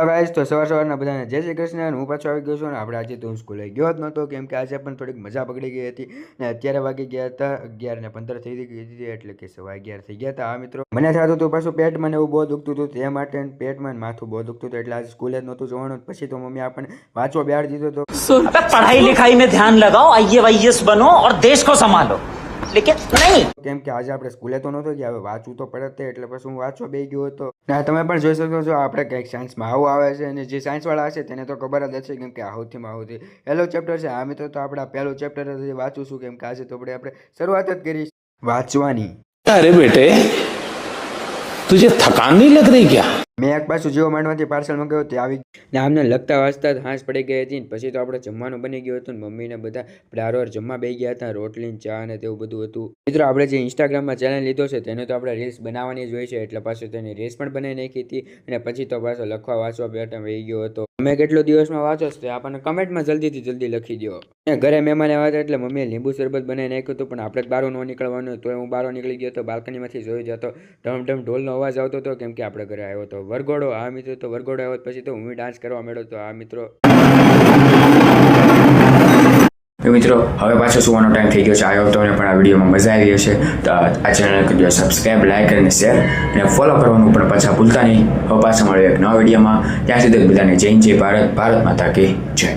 Guys તો સવારના બધાને જય શ્રી કૃષ્ણ અને હું પાછો આવી ગયો છું અને આપણે આજે તો હું સ્કૂલે ગયો જ નહોતો કેમ કે આજે પણ થોડીક મજા પકડી ગઈ હતી ને અત્યારે વાગી ગયા હતા 11:15 થઈ ગઈ હતી એટલે કે 11:15 થઈ ગયા હતા આ મિત્રો મને થતું હતું પાછું પેટમાં ને એવું બહુ દુખતું હતું તે માટે પેટમાં ને માથું બહુ દુખતું હતું એટલે આજે સ્કૂલે જ નહોતું જવાનું પછી તો મમ્મી આપણને વાંચવા બેહાડી દીધો હતો पढ़ाई लिखाई में ध्यान लगाओ आईएएस बनो और देश को संभालो लेकिन नहीं કેમ કે આજે આપણે સ્કૂલે તો નહોતો ગયા હવે વાંચવું તો પડે એટલે પછી હું વાંચવા બેસી ગયો હતો ને તમે પણ જોઈ શકો છો આપણે કંઈક સાયન્સમાં આવું આવે છે અને જે સાયન્સવાળા હશે તેને તો ખબર જ હશે કેમ કે સૌથીમાં સૌથી પહેલો ચેપ્ટર છે આ મિત્રો તો આપણે પહેલું ચેપ્ટર વાંચું છું કેમ કે આજે તો આપણે શરૂઆત જ કરીશ વાંચવાની। अरे बेटे तुझे थकान नहीं लग रही क्या? મેં એક પાછું જીવો માંડવાથી પાર્સલ મંગાવ્યું તે આવી ને આમને લગતા વાંચતા હાંસ પડી ગઈ હતી ને પછી તો આપણે જમવાનું બની ગયું હતું ને મમ્મીને બધા આપણે હારોહાર જમવા બેસી ગયા હતા રોટલી ચા ને તેવું બધું હતું મિત્રો આપણે જે ઇન્સ્ટાગ્રામમાં ચેનલ લીધો છે તેને તો આપણે રીલ્સ બનાવવાની જ હોય છે એટલે પાછું તેની રીલ્સ પણ બનાવી નાખી હતી અને પછી તો પાછો લખવા વાંચવા બેઠા વહી ગયો હતો તમે કેટલો દિવસમાં વાંચો છો આપણને કમેન્ટમાં જલ્દીથી જલ્દી લખી દો। ઘરે મહેમાન આવ્યા હતા એટલે મમ્મીએ લીંબુ શરબત બનાવી નાખ્યું હતું પણ આપણે બહાર ન નીકળવાનું તો હું બહાર નીકળી ગયો તો બાલ્કનીમાંથી જોઈ જતો ઢમ ઢમ ઢોલનો અવાજ આવતો હતો કેમ કે આપણે ઘરે આવ્યો હતો વરઘોડો આ મિત્રો તો વરઘોડો આવ્યો પછી તો હું ડાન્સ કરવા માંડ્યો તો આ મિત્રો હવે પાછો સુવાનો ટાઈમ થઈ ગયો છે આવ્યો તમને પણ આ વિડીયોમાં મજા આવી હશે તો આ ચેનલ કરી સબસ્ક્રાઈબ લાઈક અને શેર અને ફોલો કરવાનું પણ પાછા ભૂલતા નહીં। હવે પાછા મળ્યો એક નવા વિડીયોમાં ત્યાં સુધી બધાને જય ભારત માતા કી જય।